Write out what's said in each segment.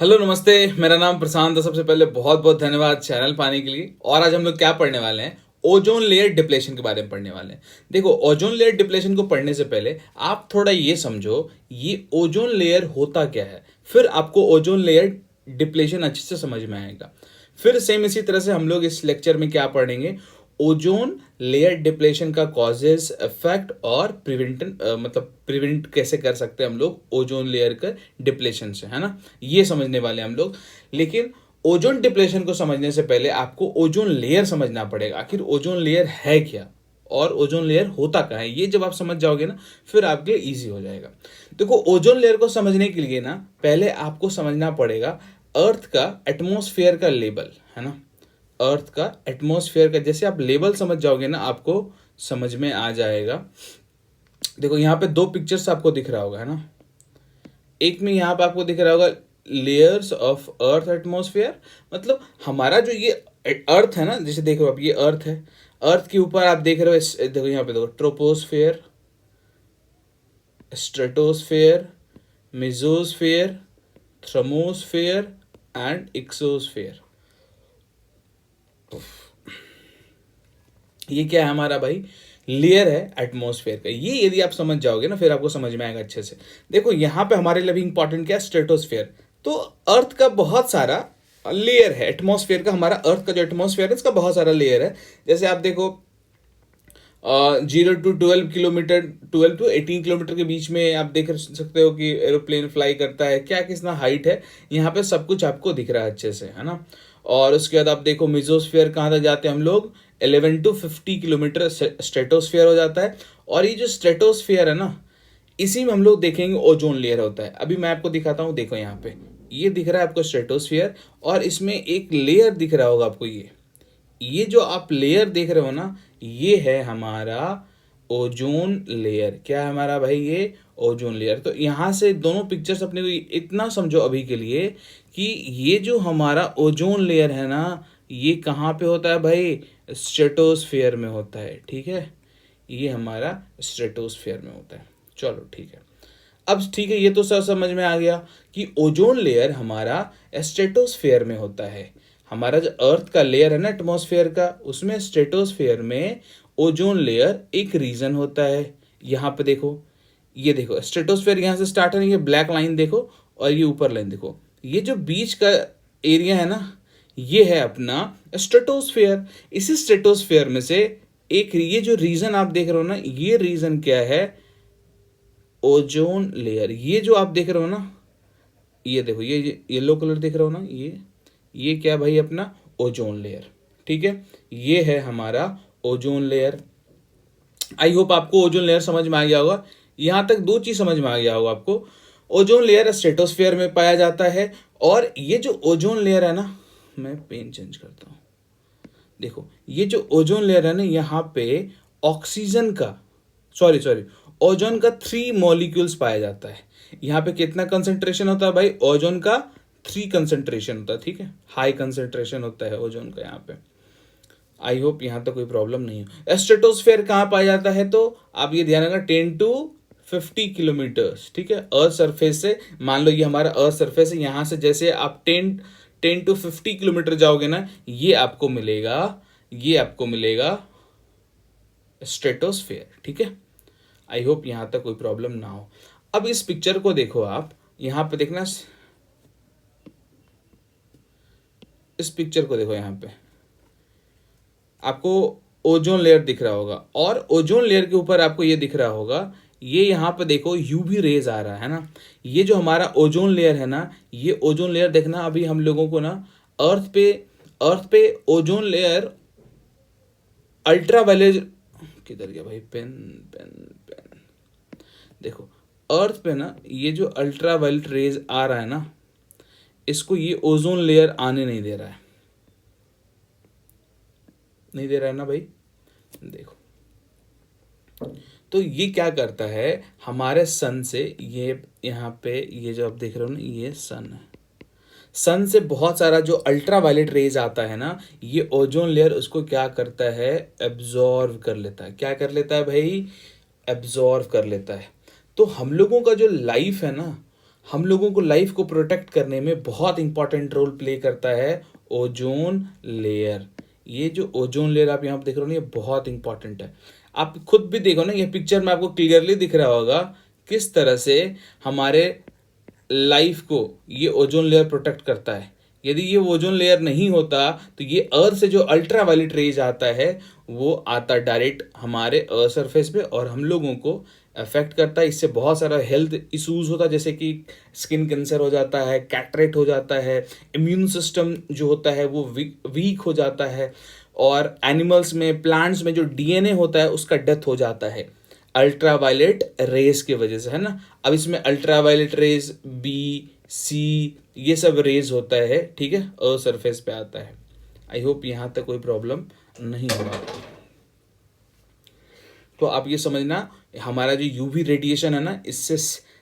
Hello नमस्ते। मेरा नाम प्रशांत है। सबसे पहले बहुत बहुत धन्यवाद चैनल पाने के लिए। और आज हम लोग क्या पढ़ने वाले हैं, ओजोन लेयर डिप्लेशन के बारे में पढ़ने वाले हैं। देखो, ओजोन लेयर डिप्लेशन को पढ़ने से पहले आप थोड़ा ये समझो ये ओजोन लेयर होता क्या है, फिर आपको ओजोन लेयर डिप्लेशन अच्छे से समझ में आएगा। फिर सेम इसी तरह से हम लोग इस लेक्चर में क्या पढ़ेंगे, ओजोन लेयर डिप्लेशन का कॉजेज, इफेक्ट और प्रिवेंटन, मतलब प्रिवेंट कैसे कर सकते हैं हम लोग ओजोन लेयर का डिप्लेशन से, है ना। ये समझने वाले हैं हम लोग। लेकिन ओजोन डिप्लेशन को समझने से पहले आपको ओजोन लेयर समझना पड़ेगा। आखिर ओजोन लेयर है क्या और ओजोन लेयर होता क्या है, ये जब आप समझ जाओगे ना फिर आपके लिए ईजी हो जाएगा। देखो, ओजोन लेयर को समझने के लिए ना पहले आपको समझना पड़ेगा अर्थ का एटमॉस्फेयर का लेवल, है ना। अर्थ का एटमॉस्फेयर का जैसे आप लेवल समझ जाओगे ना आपको समझ में आ जाएगा। देखो, यहाँ पे दो पिक्चर्स आपको दिख रहा होगा, है ना। एक में यहाँ पे आपको दिख रहा होगा लेयर्स ऑफ अर्थ एटमॉस्फेयर, मतलब हमारा जो ये अर्थ है ना, जैसे देखो आप ये अर्थ है, अर्थ के ऊपर आप देख रहे हो, देखो यहाँ पे देखो troposphere, stratosphere, mesosphere, thermosphere and exosphere. ये क्या है हमारा भाई, लेयर है एटमॉस्फेयर का। ये यदि आप समझ जाओगे ना फिर आपको समझ में आएगा अच्छे से। देखो यहाँ पे हमारे लिए भी इंपॉर्टेंट क्या है, स्ट्रेटोस्फेयर। तो अर्थ का बहुत सारा लेयर है एटमॉस्फेयर का। हमारा अर्थ का जो एटमॉस्फेयर है इसका बहुत सारा लेयर है। जैसे आप देखो 0 to 12 किलोमीटर, 12 to 18 किलोमीटर के बीच में आप देख सकते हो कि एरोप्लेन फ्लाई करता है, क्या कितना हाइट है, यहाँ पे सब कुछ आपको दिख रहा है अच्छे से, है ना। और उसके बाद आप देखो मेसोस्फेयर कहाँ तक जाते हैं हम लोग, 11 to 50 किलोमीटर स्ट्रेटोस्फेयर हो जाता है। और ये जो स्ट्रेटोस्फेयर है ना, इसी में हम लोग देखेंगे ओजोन लेयर होता है। अभी मैं आपको दिखाता हूँ, देखो यहाँ पे ये दिख रहा है आपको स्ट्रेटोस्फेयर, और इसमें एक लेयर दिख रहा होगा आपको। ये जो आप लेयर देख रहे हो ना, ये है हमारा ओजोन लेयर। क्या है हमारा भाई, ये ओजोन लेयर। तो यहाँ से दोनों पिक्चर्स अपने को इतना समझो अभी के लिए कि ये जो हमारा ओजोन लेयर है ना, ये कहाँ पे होता है भाई, स्ट्रेटोस्फेयर में होता है, ठीक है। ये हमारा स्ट्रेटोस्फेयर में होता है। चलो ठीक है, अब ठीक है, ये तो सर समझ में आ गया कि ओजोन लेयर हमारा स्ट्रेटोस्फेयर में होता है। हमारा जो अर्थ का लेयर है ना एटमॉस्फेयर का, उसमें स्ट्रेटोस्फेयर में ओजोन लेयर एक रीजन होता है। यहाँ पे देखो, ये देखो स्ट्रेटोस्फेयर यहाँ से स्टार्ट है, ये ब्लैक लाइन देखो और ये ऊपर लाइन देखो, ये जो बीच का एरिया है ना, ये है अपना स्ट्रेटोस्फेयर। इसी स्ट्रेटोस्फेयर में से एक ये जो रीजन आप देख रहे हो ना, ये रीजन क्या है, ओजोन लेयर। ये जो आप देख रहे हो ना, ये देखो ये येलो कलर देख रहे हो ना, ये क्या भाई, अपना ओजोन लेयर, ठीक है। ये है हमारा ओजोन लेयर। आई होप आपको ओजोन लेयर समझ में आ गया होगा। यहाँ तक दो चीज समझ में आ गया होगा आपको। ओजोन लेयर स्ट्रेटोस्फेयर में पाया जाता है, और ये जो ओजोन लेयर है ना, मैं पेन चेंज करता हूँ। देखो ये जो ओजोन लेयर है ना, यहाँ पे ऑक्सीजन का, सॉरी ओजोन का 3 मॉलिक्यूल्स पाया जाता है। यहाँ पे कितना कंसंट्रेशन होता है भाई, ओजोन का 3 कंसंट्रेशन होता है, ठीक है। हाई कंसंट्रेशन होता है ओजोन का यहाँ पे। आई होप यहाँ तक कोई प्रॉब्लम नहीं हो। स्ट्रेटोस्फेयर कहाँ पाया जाता है, तो आप ये ध्यान रखना 10 to 50 किलोमीटर्स, ठीक है। अर्थ सरफेस से, मान लो ये हमारा अर्थ सरफेस है, यहाँ से जैसे आप 10 to 50 किलोमीटर जाओगे ना, ये आपको मिलेगा स्ट्रेटोस्फेयर, ठीक है। आई होप यहाँ तक कोई प्रॉब्लम ना हो। अब इस पिक्चर को देखो आप, यहाँ पे देखना, इस पिक्चर को देखो, यहाँ पे आपको ओजोन लेयर दिख रहा होगा, और ओजोन लेयर के ऊपर आपको ये दिख रहा होगा, ये यहाँ पे देखो यूवी रेज आ रहा है ना। ये जो हमारा ओजोन लेयर है ना, ये ओजोन लेयर देखना, अभी हम लोगों को ना अर्थ पे ओजोन लेयर अल्ट्रावायलेट, किधर गया भाई, पेन पेन पेन, देखो अर्थ पे ना ये जो अल्ट्रावायलेट रेज आ रहा है ना, इसको ये ओजोन लेयर आने नहीं दे रहा है, नहीं दे रहा है ना भाई। देखो, तो ये क्या करता है, हमारे सन से, ये यहाँ पे ये जो आप देख रहे हो ना, ये सन है। सन से बहुत सारा जो अल्ट्रावायलेट रेज आता है ना, ये ओजोन लेयर उसको क्या करता है, एब्जॉर्व कर लेता है। क्या कर लेता है भाई, एब्जॉर्व कर लेता है। तो हम लोगों का जो लाइफ है ना, हम लोगों को लाइफ को प्रोटेक्ट करने में बहुत इंपॉर्टेंट रोल प्ले करता है ओजोन लेयर। ये जो ओजोन लेयर आप यहाँ पे देख रहे हो ना, ये बहुत इंपॉर्टेंट है। आप खुद भी देखो ना, ये पिक्चर में आपको क्लियरली दिख रहा होगा किस तरह से हमारे लाइफ को ये ओजोन लेयर प्रोटेक्ट करता है। यदि ये ओजोन लेयर नहीं होता तो ये अर्थ से जो अल्ट्रा वायलेट रेज आता है वो आता डायरेक्ट हमारे अर्थ सरफेस पे और हम लोगों को अफेक्ट करता है। इससे बहुत सारा हेल्थ इश्यूज होता है, जैसे कि स्किन कैंसर हो जाता है, कैटरेक्ट हो जाता है, इम्यून सिस्टम जो होता है वो वीक हो जाता है, और एनिमल्स में, प्लांट्स में जो डीएनए होता है उसका डेथ हो जाता है अल्ट्रा वायलेट रेज की वजह से, है ना। अब इसमें अल्ट्रा वायलेट रेज बी, सी, ये सब रेज होता है, ठीक है, अर्थ सरफेस पे आता है। आई होप यहाँ तक कोई प्रॉब्लम नहीं होगा। तो आप ये समझना, हमारा जो यूवी रेडिएशन है ना, इससे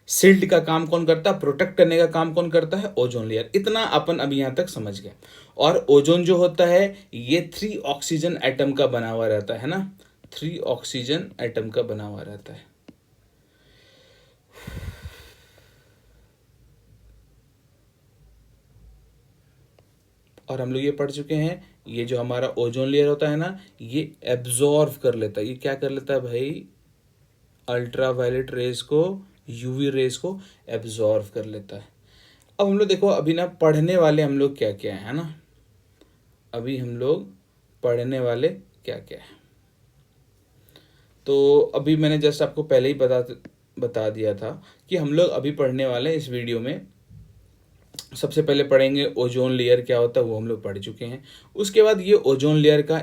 शील्ड का काम कौन करता है, प्रोटेक्ट करने का काम कौन करता है, ओजोन लेयर। इतना अपन अभी यहाँ तक समझ गए। और ओजोन जो होता है ये 3 ऑक्सीजन एटम का बना हुआ रहता है ना, 3 ऑक्सीजन एटम का बना हुआ रहता है। और हम लोग ये पढ़ चुके हैं, ये जो हमारा ओजोन लेयर होता है ना, ये एब्जॉर्व कर लेता है। ये क्या कर लेता है भाई, अल्ट्रा वायलेट रेज को, यूवी रेज को एब्जॉर्व कर लेता है। अब हम लोग देखो, अभी ना पढ़ने वाले हम लोग क्या क्या है ना, अभी हम लोग पढ़ने वाले क्या क्या है। तो अभी मैंने जस्ट आपको पहले ही बता दिया था कि हम लोग अभी पढ़ने वाले हैं इस वीडियो में। सबसे पहले पढ़ेंगे ओजोन लेयर क्या होता है, वो हम लोग पढ़ चुके हैं। उसके बाद ये ओजोन लेयर का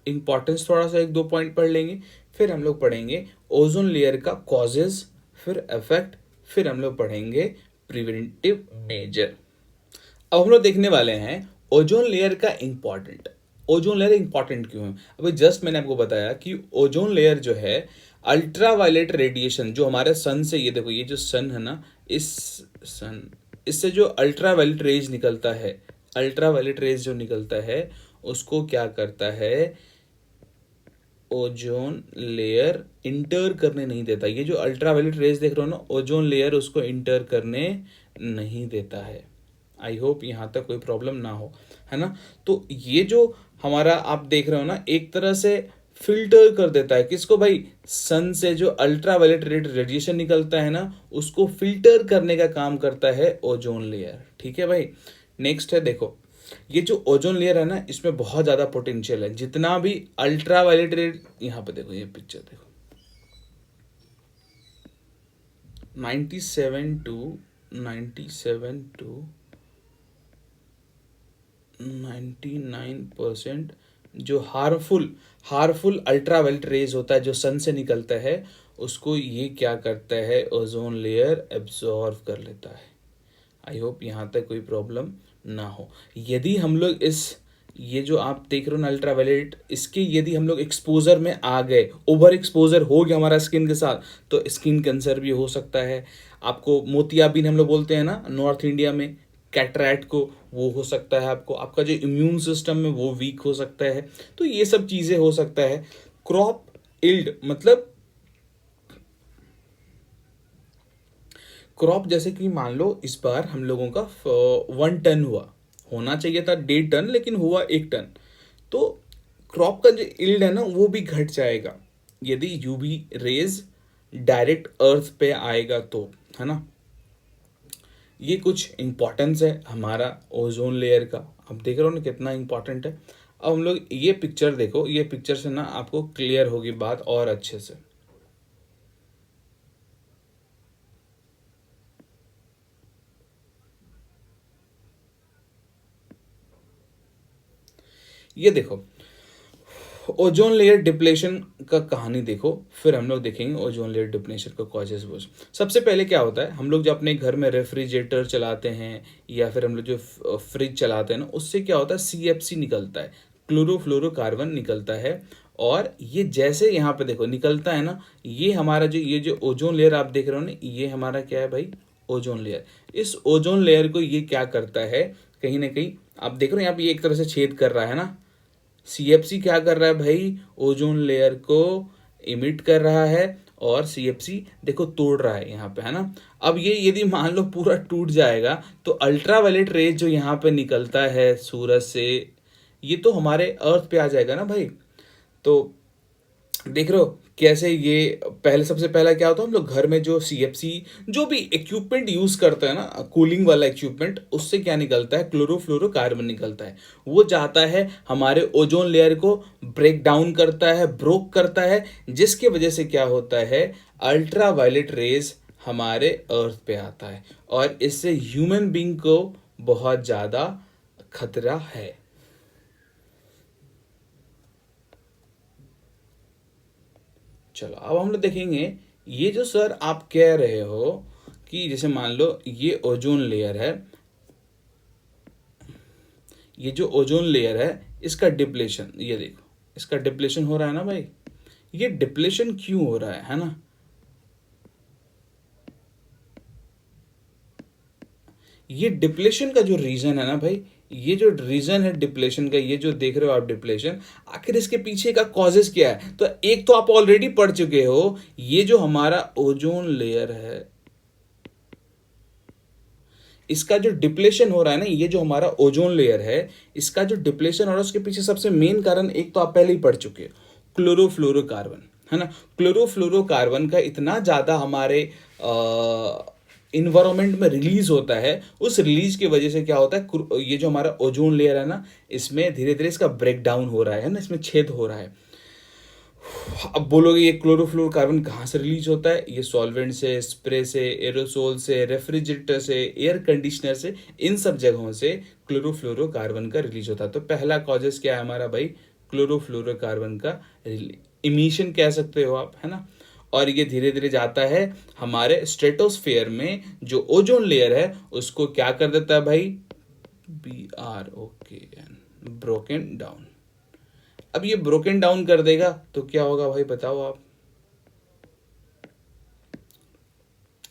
इम्पॉर्टेंस थोड़ा सा 1-2 पॉइंट पढ़ लेंगे। फिर हम लोग पढ़ेंगे ओजोन लेयर का कॉजेज, फिर इफेक्ट, फिर हम लोग पढ़ेंगे प्रिवेंटिव मेजर। अब हम लोग देखने वाले हैं ओजोन लेयर का ओजोन लेयर इंपॉर्टेंट क्यों है। अभी जस्ट मैंने आपको बताया कि ओजोन लेयर जो है अल्ट्रा वायलेट रेडिएशन जो हमारे सन से, ये देखो ये जो सन है ना, इस सन, इससे जो अल्ट्रा वायलेट रेज निकलता है, अल्ट्रा वायलेट रेज जो निकलता है उसको क्या करता है, ओजोन लेयर इंटर करने नहीं देता। ये जो अल्ट्रा वायलेट रेज देख रहे हो ना, ओजोन लेयर उसको इंटर करने नहीं देता है। आई होप यहाँ तक कोई प्रॉब्लम ना हो, है ना। तो ये जो हमारा आप देख रहे हो ना, एक तरह से फिल्टर कर देता है किसको भाई, सन से जो अल्ट्रा वायलेट रेडिएशन निकलता है ना, उसको फिल्टर करने का काम करता है ओजोन लेयर, ठीक है भाई। नेक्स्ट है देखो, ये जो ओजोन लेयर है ना, इसमें बहुत ज़्यादा पोटेंशियल है। जितना भी अल्ट्रा वायलेट रेड, यहाँ पे देखो, ये पिक्चर देखो, 97 टू 99% जो हार्मफुल अल्ट्रा वायलेट रेज होता है जो सन से निकलता है, उसको ये क्या करता है, ओजोन लेयर एब्जॉर्व कर लेता है। आई होप यहाँ तक कोई प्रॉब्लम ना हो। यदि हम लोग ये जो आप देख रहे हो ना अल्ट्रा वायलेट, इसके यदि हम लोग एक्सपोजर में आ गए, ओवर एक्सपोजर हो गया हमारा स्किन के साथ, तो स्किन कैंसर भी हो सकता है। आपको मोतियाबिंद हम लोग बोलते हैं ना नॉर्थ इंडिया में, कैटरैक्ट को, वो हो सकता है आपको। आपका जो इम्यून सिस्टम है वो वीक हो सकता है। तो ये सब चीज़ें हो सकता है। क्रॉप इल्ड मतलब क्रॉप, जैसे कि मान लो इस बार हम लोगों का 1 टन हुआ, होना चाहिए था 1.5 टन, लेकिन हुआ 1 टन। तो क्रॉप का जो इल्ड है ना वो भी घट जाएगा यदि यूवी रेज डायरेक्ट अर्थ पे आएगा तो, है ना। ये कुछ इंपॉर्टेंस है हमारा ओजोन लेयर का। आप देख रहे हो ना कितना इंपॉर्टेंट है। अब हम लोग ये पिक्चर देखो, ये पिक्चर से ना आपको क्लियर होगी बात और अच्छे से। ये देखो ओजोन लेयर डिप्लेशन का कहानी देखो, फिर हम लोग देखेंगे ओजोन लेयर डिप्लेशन का कॉजेज। वो सबसे पहले क्या होता है, हम लोग जब अपने घर में रेफ्रिजरेटर चलाते हैं या फिर हम लोग जो फ्रिज चलाते हैं ना, उससे क्या होता है, CFC निकलता है, क्लोरोफ्लोरोकार्बन निकलता है। और ये जैसे यहाँ पे देखो निकलता है ना, ये हमारा जो ओजोन लेयर आप देख रहे हो ना, ये हमारा क्या है भाई, ओजोन लेयर। इस ओजोन लेयर को ये क्या करता है, कहीं ना कहीं आप देख रहे हो यहाँ पे ये एक तरह से छेद कर रहा है ना। CFC क्या कर रहा है भाई, ओजोन लेयर को इमिट कर रहा है और CFC देखो तोड़ रहा है यहाँ पे, है ना। अब ये यदि मान लो पूरा टूट जाएगा तो अल्ट्रावायलेट रेज जो यहाँ पे निकलता है सूरज से, ये तो हमारे अर्थ पे आ जाएगा ना भाई। तो देख रहे हो कैसे ये पहले, सबसे पहला क्या होता है, हम लोग घर में जो CFC जो भी इक्विपमेंट यूज करते हैं ना, कूलिंग वाला इक्विपमेंट, उससे क्या निकलता है, क्लोरोफ्लोरोकार्बन निकलता है। वो जाता है हमारे ओजोन लेयर को ब्रेक डाउन करता है, ब्रोक करता है, जिसके वजह से क्या होता है, अल्ट्रा वायलेट रेज हमारे अर्थ पे आता है और इससे ह्यूमन बींग को बहुत ज़्यादा खतरा है। चलो अब हम लोग देखेंगे, ये जो सर आप कह रहे हो कि जैसे मान लो ये ओजोन लेयर है, ये जो ओजोन लेयर है इसका डिप्लेशन, ये देखो इसका डिप्लेशन हो रहा है ना भाई। ये डिप्लेशन क्यों हो रहा है ना। ये डिप्लेशन का जो रीजन है ना भाई, ये जो रीजन है डिप्लेशन का, ये जो देख रहे हो आप डिप्लेशन, आखिर इसके पीछे का कॉजेस क्या है। तो एक तो आप ऑलरेडी पढ़ चुके हो, ये जो हमारा ओजोन लेयर है इसका जो डिप्लेशन हो रहा है ना, ये जो हमारा ओजोन लेयर है इसका जो डिप्लेशन हो रहा है, उसके पीछे सबसे मेन कारण एक तो आप पहले ही पढ़ चुके हो, क्लोरोफ्लोरोकार्बन, है ना। क्लोरोफ्लोरोकार्बन का इतना ज़्यादा हमारे इन्वायरमेंट में रिलीज होता है, उस रिलीज की वजह से क्या होता है, ये जो हमारा ओजोन लेयर है ना, इसमें धीरे धीरे इसका ब्रेक डाउन हो रहा है ना, इसमें छेद हो रहा है। अब बोलोगे ये क्लोरोफ्लोरोकार्बन कहाँ से रिलीज होता है, ये सॉल्वेंट से, स्प्रे से, एरोसोल से, रेफ्रिजरेटर से, एयर कंडीशनर से, इन सब जगहों से क्लोरोफ्लोरोकार्बन का रिलीज होता है। तो पहला कॉजेस क्या है हमारा भाई, क्लोरोफ्लोरोकार्बन का इमिशन कह सकते हो आप, है ना। और ये धीरे धीरे जाता है हमारे स्ट्रेटोस्फेयर में, जो ओजोन लेयर है उसको क्या कर देता है भाई, BROKN, ब्रोकन डाउन। अब ये ब्रोकन डाउन कर देगा तो क्या होगा भाई बताओ आप,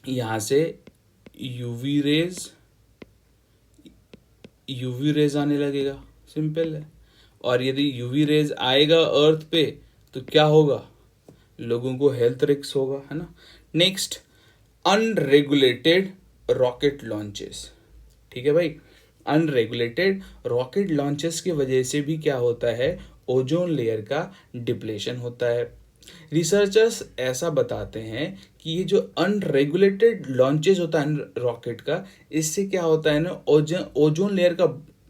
यहां से यूवी रेज आने लगेगा, सिंपल है। और यदि यूवी रेज आएगा अर्थ पे तो क्या होगा, लोगों को हेल्थ रिस्क होगा, है ना। नेक्स्ट, अनरेगुलेटेड रॉकेट लॉन्चेस, ठीक है भाई। अनरेगुलेटेड रॉकेट लॉन्चेस की वजह से भी क्या होता है, ओजोन लेयर का डिप्लेशन होता है। रिसर्चर्स ऐसा बताते हैं कि ये जो अनरेगुलेटेड लॉन्चेस होता है रॉकेट का, इससे क्या होता है ना, ओजोन लेयर का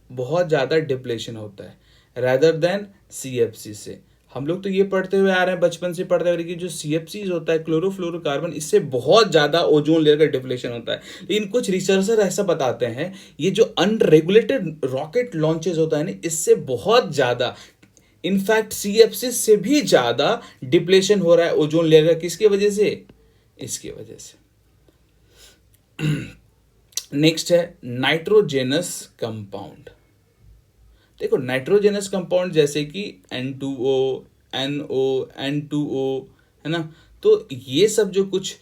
बहुत ज़्यादा डिप्लेशन होता है रैदर देन CFC से। हम लोग तो ये पढ़ते हुए आ रहे हैं, बचपन से पढ़ते हुए कि जो CFCs होता है, क्लोरोफ्लोरोकार्बन, इससे बहुत ज़्यादा ओजोन लेयर का डिप्लेशन होता है। लेकिन कुछ रिसर्चर ऐसा बताते हैं ये जो अनरेगुलेटेड रॉकेट लॉन्चेस होता है ना, इससे बहुत ज़्यादा, इनफैक्ट CFC से भी ज़्यादा डिप्लेशन हो रहा है ओजोन लेयर का। किसकी वजह से, इसकी वजह से। नेक्स्ट है नाइट्रोजेनस कंपाउंड। देखो नाइट्रोजेनस कंपाउंड जैसे कि N2O, NO, N2O, है ना। तो ये सब जो कुछ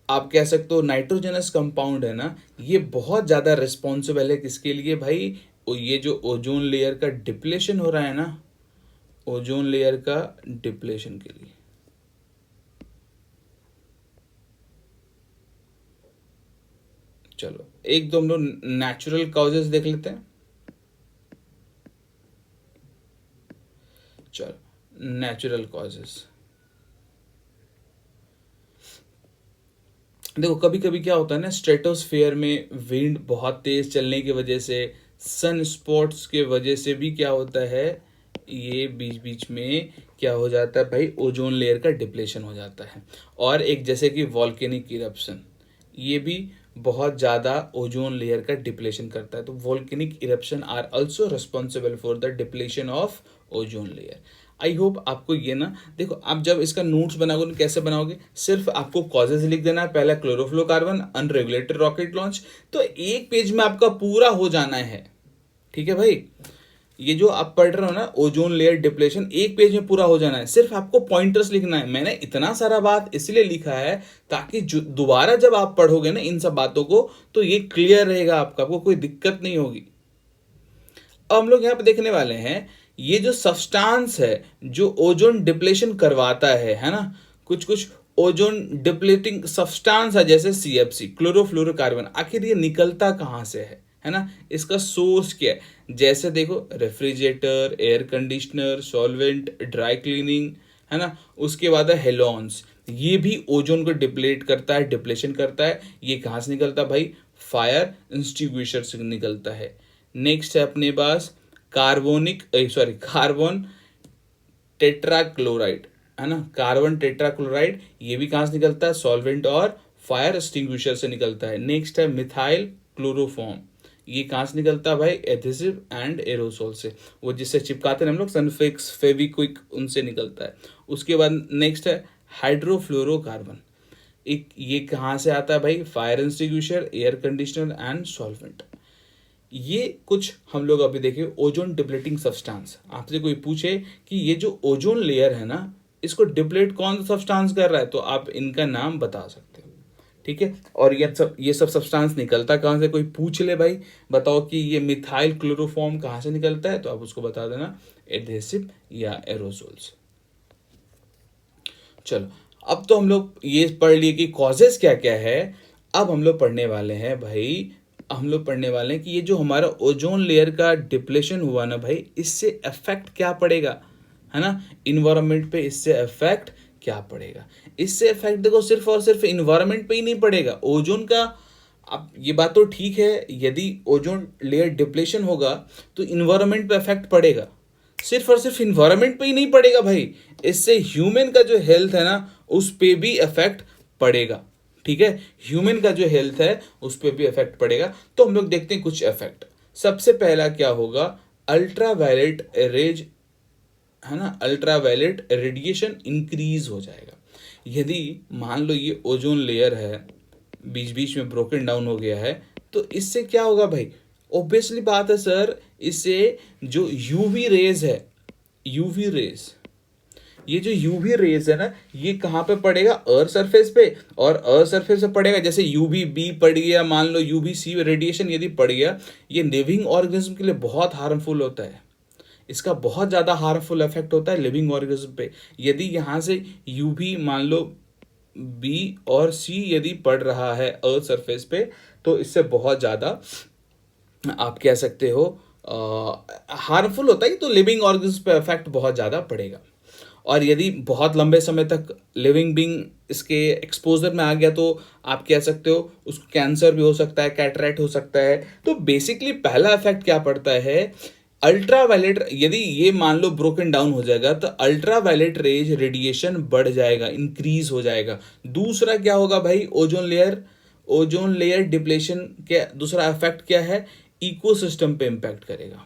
आप कह सकते हो नाइट्रोजेनस कंपाउंड है ना, ये बहुत ज़्यादा रिस्पॉन्सिबल है किसके लिए भाई, ये जो ओजोन लेयर का डिप्लेशन हो रहा है ना, ओजोन लेयर का डिप्लेशन के लिए। चलो एक दो हम लोग नेचुरल कॉजेज देख लेते हैं। चलो नेचुरल कॉजेस, देखो कभी कभी क्या होता है ना, स्ट्रेटोस्फेयर में विंड बहुत तेज चलने की वजह से, सन स्पॉट्स के वजह से भी क्या होता है, ये बीच बीच में क्या हो जाता है भाई, ओजोन लेयर का डिप्लेशन हो जाता है। और एक जैसे कि वॉल्केनिक इरप्शन, ये भी बहुत ज़्यादा ओजोन लेयर का डिप्लेशन करता है। तो volcanic eruption are also responsible for the depletion of ozone layer. I hope आपको ये ना, देखो आप जब इसका नोट्स बनाओगे कैसे बनाओगे, सिर्फ आपको कॉजेज लिख देना है, पहला क्लोरोफ्लोरोकार्बन, अनरेगुलेटेड रॉकेट लॉन्च, तो एक पेज में आपका पूरा हो जाना है, ठीक है भाई। ये जो आप पढ़ रहे हो ना ओजोन लेयर डिप्लेशन, एक पेज में पूरा हो जाना है, सिर्फ आपको पॉइंटर्स लिखना है। मैंने इतना सारा बात इसलिए लिखा है ताकि दोबारा जब आप पढ़ोगे ना इन सब बातों को तो ये क्लियर रहेगा, आपको कोई दिक्कत नहीं होगी। अब हम लोग यहाँ पे देखने वाले हैं ये जो सब्सटेंस है जो ओजोन डिप्लेशन करवाता है ना, कुछ कुछ ओजोन डिप्लीटिंग सब्सटेंस है जैसे CFC, क्लोरोफ्लोरोकार्बन, आखिर ये निकलता कहाँ से है ना, इसका सोर्स क्या है? जैसे देखो refrigerator, air conditioner, solvent, dry cleaning, है ना। उसके बाद है हेलोन्स, ये भी ओजोन को डिप्लेट करता है, डिप्लेशन करता है। ये कहाँ से निकलता है भाई? फायर एक्सटिंग्विशर से निकलता है। नेक्स्ट है अपने पास कार्बन टेट्राक्लोराइड, है ना, कार्बन टेट्राक्लोराइड, ये भी कहाँ से निकलता है? सॉल्वेंट और फायर एक्सटिंग्विशर से निकलता है। नेक्स्ट है मिथाइल क्लोरोफॉर्म, ये कहाँ से निकलता है भाई? एडहेसिव एंड एरोसोल से, वो जिससे चिपकाते हैं हम लोग, सनफिक्स, फेविक्विक, उनसे निकलता है। उसके बाद नेक्स्ट है हाइड्रोफ्लोरोकार्बन, एक ये कहाँ से आता है भाई? Fire extinguisher, air conditioner and solvent. ये कुछ हम लोग अभी देखें ओजोन डिप्लेटिंग सब्सटेंस। आपसे कोई पूछे कि ये जो ओजोन लेयर है ना, इसको डिप्लेट कौन सा सब्सटेंस कर रहा है, तो आप इनका नाम बता सकते हो, ठीक है। और ये सब सब्सटेंस निकलता कहाँ से? कोई पूछ ले भाई बताओ कि ये मिथाइल क्लोरोफॉर्म कहाँ से निकलता है, तो आप उसको बता देना एडहेसिव या एरोसोल्स। चलो, अब तो हम लोग ये पढ़ लिए कि कॉजेस क्या क्या है। अब हम लोग पढ़ने वाले हैं भाई, हम लोग पढ़ने वाले हैं कि ये जो हमारा ओजोन लेयर का डिप्लेशन हुआ ना भाई, इससे इफेक्ट क्या पड़ेगा, है ना, इन्वायरमेंट पे इससे इफेक्ट क्या पड़ेगा। इससे इफेक्ट देखो सिर्फ और सिर्फ इन्वायरमेंट पे ही नहीं पड़ेगा ओजोन का। अब ये बात तो ठीक है, यदि ओजोन लेयर डिप्लेशन होगा तो इन्वायरमेंट पे इफेक्ट पड़ेगा, सिर्फ और सिर्फ इन्वायरमेंट पे ही नहीं पड़ेगा भाई, इससे ह्यूमन का जो हेल्थ है ना उस पे भी इफेक्ट पड़ेगा, ठीक है। ह्यूमन का जो हेल्थ है उस पे भी इफेक्ट पड़ेगा। तो हम लोग देखते हैं कुछ इफेक्ट। सबसे पहला क्या होगा? अल्ट्रावायलेट रेज, है ना, अल्ट्रावायलेट रेडिएशन इंक्रीज हो जाएगा। यदि मान लो ये ओजोन लेयर है, बीच बीच में ब्रोकन डाउन हो गया है, तो इससे क्या होगा भाई? ऑब्वियसली बात है सर, इससे जो यूवी रेज है, यूवी रेज, ये जो यूवी रेज है ना, ये कहाँ पे पड़ेगा? अर्थ सरफेस पे, और अर्थ सरफेस पे पड़ेगा, जैसे यूवी बी पड़ गया, मान लो यूवी सी रेडिएशन यदि पड़ गया, ये लिविंग ऑर्गेनिज्म के लिए बहुत हार्मफुल होता है, इसका बहुत ज़्यादा हार्मफुल इफेक्ट होता है लिविंग ऑर्गेनिज्म पे। यदि यहाँ से यूवी मान लो बी और सी यदि पड़ रहा है अर्थ सरफेस पे, तो इससे बहुत ज़्यादा आप कह सकते हो हार्मफुल होता है, तो लिविंग ऑर्गन्स पे इफेक्ट बहुत ज़्यादा पड़ेगा। और यदि बहुत लंबे समय तक लिविंग बींग इसके एक्सपोजर में आ गया, तो आप कह सकते हो उसको कैंसर भी हो सकता है, कैटरेक्ट हो सकता है। तो बेसिकली पहला इफेक्ट क्या पड़ता है? अल्ट्रावायलेट, यदि ये मान लो ब्रोकन डाउन हो जाएगा तो अल्ट्रावायलेट रेज रेडिएशन बढ़ जाएगा, इंक्रीज हो जाएगा। दूसरा क्या होगा भाई? ओजोन लेयर डिप्लेशन के दूसरा इफेक्ट क्या है? इकोसिस्टम पे इंपैक्ट करेगा।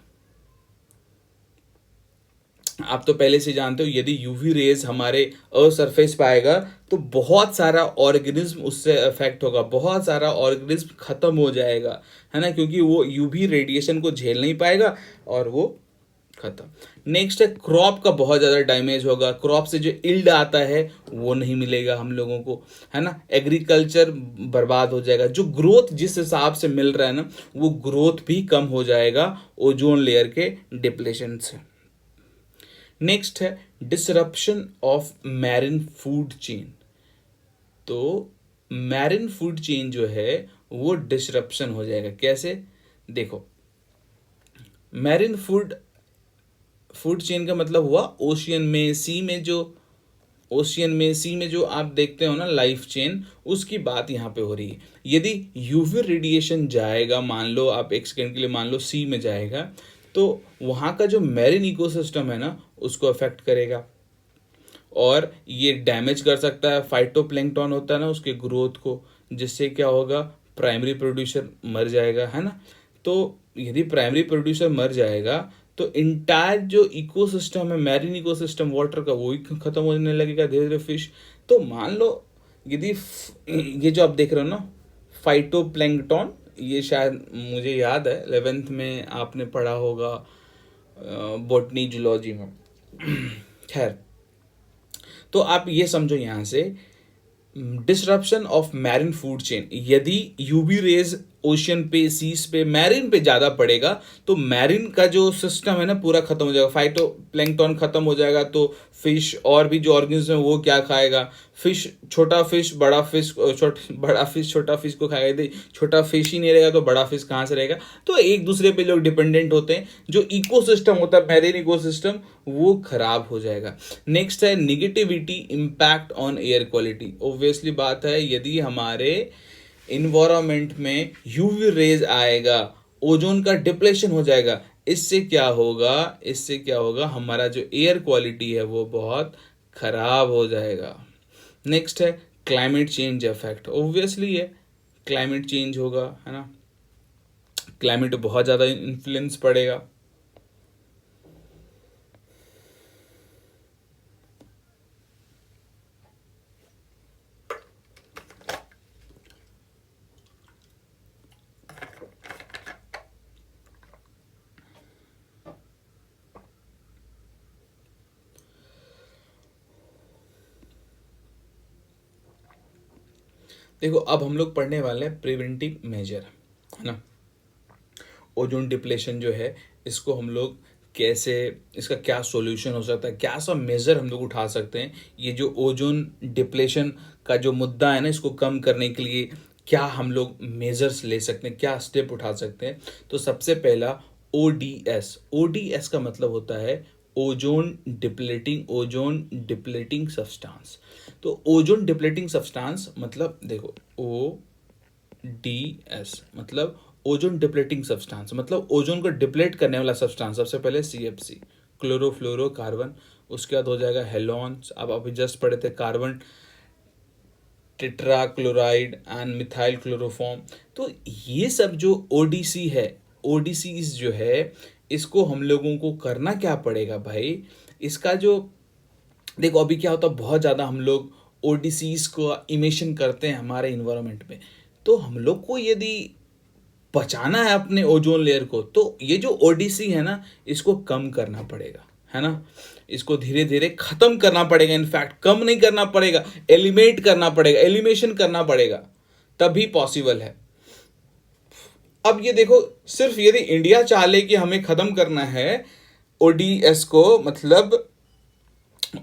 आप तो पहले से जानते हो, यदि यूवी रेज हमारे अर्थ सरफेस पे आएगा तो बहुत सारा ऑर्गेनिज्म उससे अफेक्ट होगा, बहुत सारा ऑर्गेनिज्म खत्म हो जाएगा, है ना, क्योंकि वो यूवी रेडिएशन को झेल नहीं पाएगा और वो खत्म। नेक्स्ट है क्रॉप का बहुत ज़्यादा डैमेज होगा, क्रॉप से जो इल्ड आता है वो नहीं मिलेगा हम लोगों को, है ना, एग्रीकल्चर बर्बाद हो जाएगा, जो ग्रोथ जिस हिसाब से मिल रहा है ना वो ग्रोथ भी कम हो जाएगा ओजोन लेयर के डिप्लेशन से। नेक्स्ट है disruption of marine food chain. तो मैरिन फूड चेन जो है वो डिसरप्शन हो जाएगा। कैसे? देखो, मैरिन फूड चेन का मतलब हुआ ओशियन में, सी में जो आप देखते हो ना लाइफ चेन, उसकी बात यहाँ पे हो रही है। यदि यूवी रेडिएशन जाएगा, मान लो आप एक सेकेंड के लिए मान लो सी में जाएगा, तो वहाँ का जो मैरिन इकोसिस्टम है ना उसको अफेक्ट करेगा, और ये डैमेज कर सकता है फाइटोप्लैंक्टन होता है ना उसके ग्रोथ को, जिससे क्या होगा? प्राइमरी प्रोड्यूसर मर जाएगा, है ना। तो यदि प्राइमरी प्रोड्यूसर मर जाएगा तो इंटायर जो इकोसिस्टम है, मैरिन इकोसिस्टम वाटर का, वो ही खत्म होने लगेगा धीरे धीरे फिश। तो मान लो यदि ये जो आप देख रहे हो ना फाइटोप्लैंक्टन, ये शायद मुझे याद है 11th में आपने पढ़ा होगा बॉटनी जूलॉजी में। खैर, तो आप ये समझो यहाँ से disruption of marine food chain, यदि यूवी रेज ओशियन पे, सीज पे, मैरिन पे ज़्यादा पड़ेगा। तो मैरिन का जो सिस्टम है ना पूरा खत्म हो जाएगा, फाइटो प्लैंकटन खत्म हो जाएगा। तो फिश और भी जो ऑर्गेनिज्म है वो क्या खाएगा? फिश, छोटा फिश बड़ा फिश, बड़ा फिश छोटा फिश को खाएगा। यदि छोटा फिश ही नहीं रहेगा तो बड़ा फिश कहाँ से रहेगा? तो एक दूसरे पे लोग डिपेंडेंट होते हैं, जो इकोसिस्टम होता है मैरीन इकोसिस्टम वो खराब हो जाएगा। नेक्स्ट है negativity impact on air quality. Obviously बात है, यदि हमारे इन्वायरमेंट में यूवी रेज आएगा, ओजोन का डिप्लेशन हो जाएगा, इससे क्या होगा? इससे क्या होगा? हमारा जो एयर क्वालिटी है वो बहुत खराब हो जाएगा। नेक्स्ट है क्लाइमेट चेंज इफेक्ट। ऑब्वियसली है, क्लाइमेट चेंज होगा, है ना, क्लाइमेट पे बहुत ज़्यादा इन्फ्लुएंस पड़ेगा। देखो अब हम लोग पढ़ने वाले हैं प्रिवेंटिव मेजर, है ना। ओजोन डिप्लेशन जो है इसको हम लोग कैसे, इसका क्या सॉल्यूशन हो सकता है, क्या सा मेजर हम लोग उठा सकते हैं, ये जो ओजोन डिप्लेशन का जो मुद्दा है ना इसको कम करने के लिए क्या हम लोग मेजर्स ले सकते हैं, क्या स्टेप उठा सकते हैं। तो सबसे पहला ओडीएस। ओडीएस का मतलब होता है ओजोन डिप्लेटिंग सब्सटेंस। तो ओजोन डिप्लेटिंग सब्सटेंस मतलब देखो, ओ डी एस मतलब ओजोन डिप्लेटिंग सब्सटेंस, मतलब ओजोन को डिप्लेट करने वाला सब्सटेंस। सबसे पहले CFC, क्लोरोफ्लोरोकार्बन, उसके बाद हो जाएगा हेलोन्स, अब अभी जस्ट पढ़े थे carbon tetra chloride and methyl chloroform. तो ये सब जो ओडीसी है, ओडीसीज जो है, इसको हम लोगों को करना क्या पड़ेगा भाई? इसका जो देखो अभी क्या होता है, बहुत ज़्यादा हम लोग ओडीसीज को इमिशन करते हैं हमारे इन्वायरमेंट में। तो हम लोग को यदि बचाना है अपने ओजोन लेयर को, तो ये जो ओडीसी है ना इसको कम करना पड़ेगा, है ना। इसको धीरे धीरे खत्म करना पड़ेगा, इनफैक्ट कम नहीं करना पड़ेगा, एलिमिनेट करना पड़ेगा, एलिमिनेशन करना पड़ेगा, तभी पॉसिबल है। अब ये देखो, सिर्फ यदि इंडिया चाह ले कि हमें खत्म करना है ओडीएस को, मतलब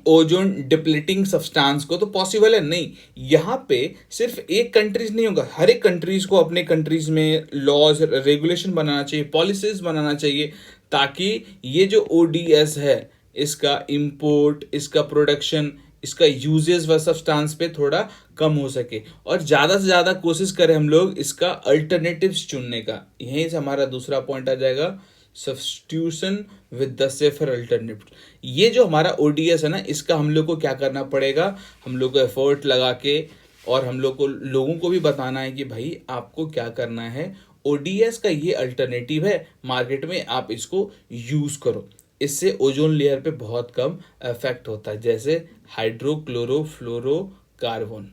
ओजोन डिप्लीटिंग सब्सटेंस को, तो पॉसिबल है नहीं। यहाँ पे सिर्फ एक कंट्रीज नहीं होगा, हर एक कंट्रीज को अपने कंट्रीज में लॉज रेगुलेशन बनाना चाहिए, पॉलिसीज बनाना चाहिए, ताकि ये जो ओडीएस है इसका इंपोर्ट, इसका प्रोडक्शन, इसका यूजेस व सब्सटेंस पे थोड़ा कम हो सके, और ज़्यादा से ज़्यादा कोशिश करें हम लोग इसका अल्टरनेटिव्स चुनने का। यहीं से हमारा दूसरा पॉइंट आ जाएगा, substitution with the safer alternative. ये जो हमारा ओडीएस है ना इसका हम लोग को क्या करना पड़ेगा, हम लोग को एफर्ट लगा के, और हम लोग को लोगों को भी बताना है कि भाई आपको क्या करना है, ओडीएस का ये अल्टरनेटिव है मार्केट में, आप इसको यूज़ करो। इससे ओजोन लेयर पे बहुत कम इफेक्ट होता है, जैसे हाइड्रोक्लोरोफ्लोरोकार्बन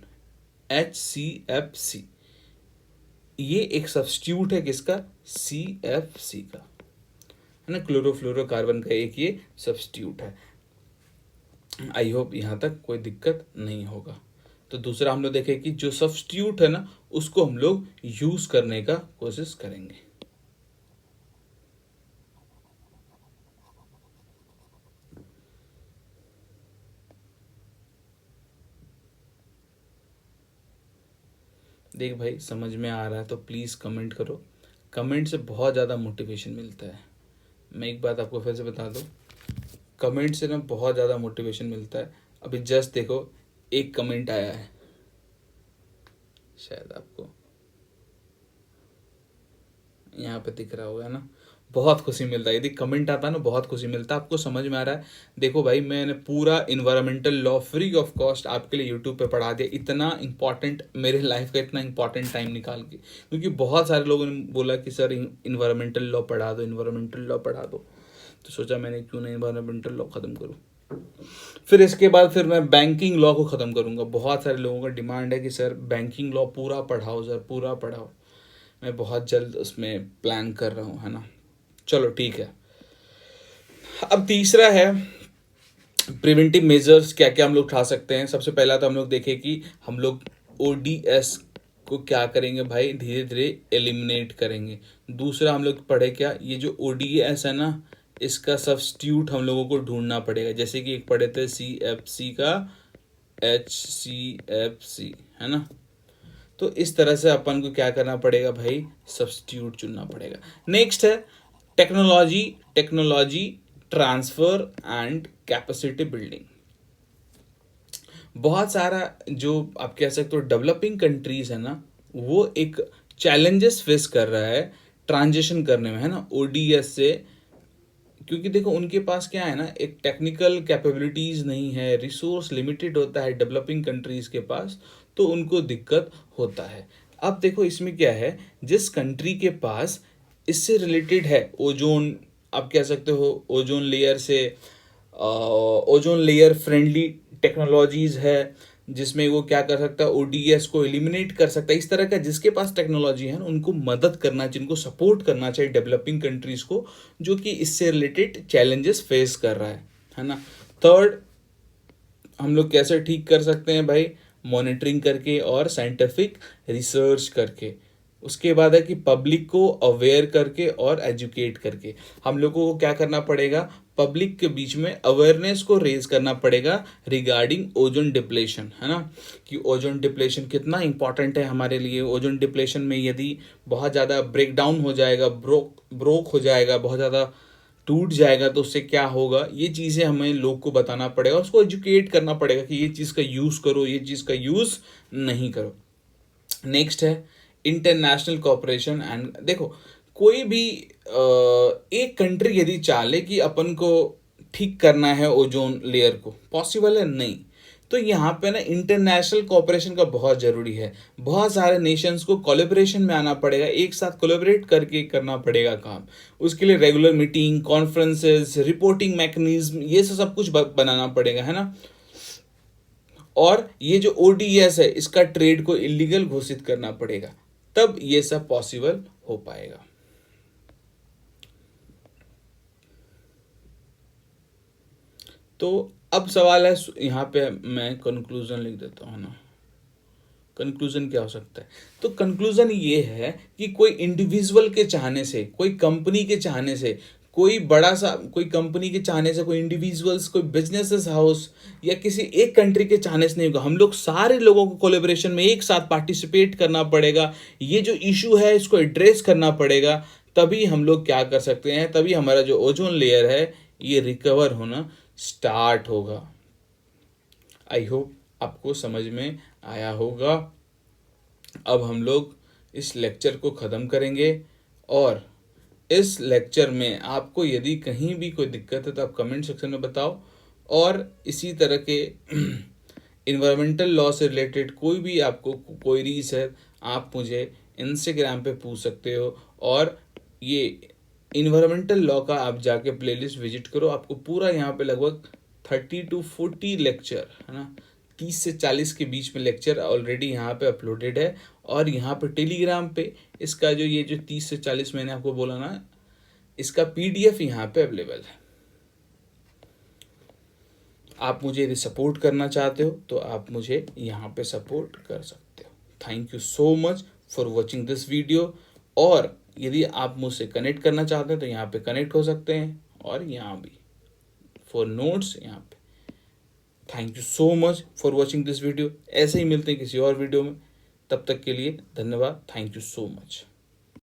HCFC, ये एक सब्स्टिट्यूट है किसका? CFC का, है ना, क्लोरोफ्लोरोकार्बन का एक ये सब्स्टिट्यूट है। आई होप यहाँ तक कोई दिक्कत नहीं होगा। तो दूसरा हम लोग देखें कि जो सब्स्टिट्यूट है ना उसको हम लोग यूज़ करने का कोशिश करेंगे। देख भाई समझ में आ रहा है तो प्लीज़ कमेंट करो, कमेंट से बहुत ज़्यादा मोटिवेशन मिलता है। मैं एक बात आपको फिर से बता दूँ, कमेंट से ना बहुत ज़्यादा मोटिवेशन मिलता है। अभी जस्ट देखो एक कमेंट आया है, शायद आपको यहाँ पे दिख रहा होगा ना, बहुत खुशी मिलता है यदि कमेंट आता है ना, बहुत खुशी मिलता है। आपको समझ में आ रहा है? देखो भाई मैंने पूरा environmental law free of cost आपके लिए यूट्यूब पे पढ़ा दिया, इतना इंपॉर्टेंट मेरे लाइफ का, इतना इंपॉर्टेंट टाइम निकाल के, क्योंकि बहुत सारे लोगों ने बोला कि सर इन्वायरमेंटल लॉ पढ़ा दो, इन्वायरमेंटल लॉ पढ़ा दो। तो सोचा मैंने क्यों नहीं इन्वायरमेंटल लॉ ख़त्म करूँ। फिर इसके बाद फिर मैं बैंकिंग लॉ को ख़त्म करूँगा। बहुत सारे लोगों का डिमांड है कि सर बैंकिंग लॉ पूरा पढ़ाओ सर, पूरा पढ़ाओ। मैं बहुत जल्द उसमें प्लान कर रहा हूँ, है ना। चलो ठीक है। अब तीसरा है प्रिवेंटिव मेजर्स, क्या क्या हम लोग उठा सकते हैं। सबसे पहला तो हम लोग देखें कि हम लोग ओडीएस को क्या करेंगे भाई, धीरे धीरे एलिमिनेट करेंगे। दूसरा हम लोग पढ़े क्या, ये जो ओडीएस है ना, इसका सब्स्टिट्यूट हम लोगों को ढूंढना पड़ेगा। जैसे कि एक पढ़े थे CFC का HCFC, है ना। तो इस तरह से अपन को क्या करना पड़ेगा भाई, सब्स्टिट्यूट चुनना पड़ेगा। नेक्स्ट है technology, technology transfer and capacity building. बहुत सारा जो आप कह सकते हो डेवलपिंग कंट्रीज है ना, वो एक चैलेंजेस फेस कर रहा है ट्रांजिशन करने में, है ना, ओडीएस से। क्योंकि देखो उनके पास क्या है ना, एक टेक्निकल कैपेबिलिटीज नहीं है, रिसोर्स लिमिटेड होता है डेवलपिंग कंट्रीज के पास, तो उनको दिक्कत होता है। अब देखो इसमें क्या है, जिस कंट्री के पास इससे रिलेटेड है, ओजोन, आप कह सकते हो ओजोन लेयर से, ओजोन लेयर फ्रेंडली टेक्नोलॉजीज है, जिसमें वो क्या कर सकता है, ओडीएस को एलिमिनेट कर सकता है। इस तरह का जिसके पास टेक्नोलॉजी है ना, उनको मदद करना चाहिए, उनको सपोर्ट करना चाहिए डेवलपिंग कंट्रीज को, जो कि इससे रिलेटेड चैलेंजेस फेस कर रहा है ना। थर्ड, हम लोग कैसे ठीक कर सकते हैं भाई, मॉनिटरिंग करके और साइंटिफिक रिसर्च करके। उसके बाद है कि पब्लिक को अवेयर करके और एजुकेट करके। हम लोगों को क्या करना पड़ेगा, पब्लिक के बीच में अवेयरनेस को रेज करना पड़ेगा रिगार्डिंग ओजोन डिप्लेशन, है ना, कि ओजोन डिप्लेशन कितना इंपॉर्टेंट है हमारे लिए। ओजोन डिप्लेशन में यदि बहुत ज़्यादा ब्रेकडाउन हो जाएगा, ब्रोक हो जाएगा, बहुत ज़्यादा टूट जाएगा, तो उससे क्या होगा, ये चीज़ें हमें लोग को बताना पड़ेगा, उसको एजुकेट करना पड़ेगा कि ये चीज़ का यूज़ करो, ये चीज़ का यूज़ नहीं करो। नेक्स्ट है इंटरनेशनल कॉपरेशन एंड, देखो कोई भी एक कंट्री यदि चाहे कि अपन को ठीक करना है ओजोन लेयर को, पॉसिबल है नहीं। तो यहाँ पे ना इंटरनेशनल कॉपरेशन का बहुत ज़रूरी है। बहुत सारे नेशंस को कोलैबोरेशन में आना पड़ेगा, एक साथ कोलैबोरेट करके करना पड़ेगा काम। उसके लिए regular meeting, conferences, reporting mechanism, ये सब कुछ बनाना पड़ेगा, है ना। और ये जो ओडीएस है, इसका ट्रेड को इलीगल घोषित करना पड़ेगा, तब ये सब पॉसिबल हो पाएगा। तो अब सवाल है, यहाँ पे मैं कंक्लूजन लिख देता हूँ ना। कंक्लूजन क्या हो सकता है, तो कंक्लूजन ये है कि कोई इंडिविजुअल के चाहने से, कोई कंपनी के चाहने से, कोई बड़ा सा कोई कंपनी के चाहने से, कोई इंडिविजुअल्स, कोई बिजनेसेस हाउस या किसी एक कंट्री के चाहने से नहीं होगा। हम लोग सारे लोगों को कोलेबोरेशन में एक साथ पार्टिसिपेट करना पड़ेगा, ये जो इशू है इसको एड्रेस करना पड़ेगा, तभी हम लोग क्या कर सकते हैं, तभी हमारा जो ओजोन लेयर है ये रिकवर होना स्टार्ट होगा। आई होप आपको समझ में आया होगा। अब हम लोग इस लेक्चर को ख़त्म करेंगे, और इस लेक्चर में आपको यदि कहीं भी कोई दिक्कत है तो आप कमेंट सेक्शन में बताओ, और इसी तरह के इन्वायरमेंटल लॉ से रिलेटेड कोई भी आपको क्वेरीज है, आप मुझे इंस्टाग्राम पे पूछ सकते हो। और ये इन्वायरमेंटल लॉ का आप जाके प्लेलिस्ट विजिट करो, आपको पूरा यहाँ पे लगभग 30 to 40 लेक्चर, है ना, 30 से 40 के बीच में लेक्चर ऑलरेडी यहाँ पे अपलोडेड है। और यहाँ पे टेलीग्राम पे इसका जो ये जो 30 से 40 मैंने आपको बोला ना, इसका PDF यहाँ पे अवेलेबल है। आप मुझे यदि सपोर्ट करना चाहते हो तो आप मुझे यहाँ पे सपोर्ट कर सकते हो। Thank you so much for watching this video. और यदि आप मुझसे कनेक्ट करना चाहते हैं तो यहाँ पे कनेक्ट हो सकते हैं, और यहाँ भी फॉर नोट्स यहाँ पे। Thank you so much for watching this video. ऐसे ही मिलते हैं किसी और वीडियो में, तब तक के लिए धन्यवाद। Thank you so much.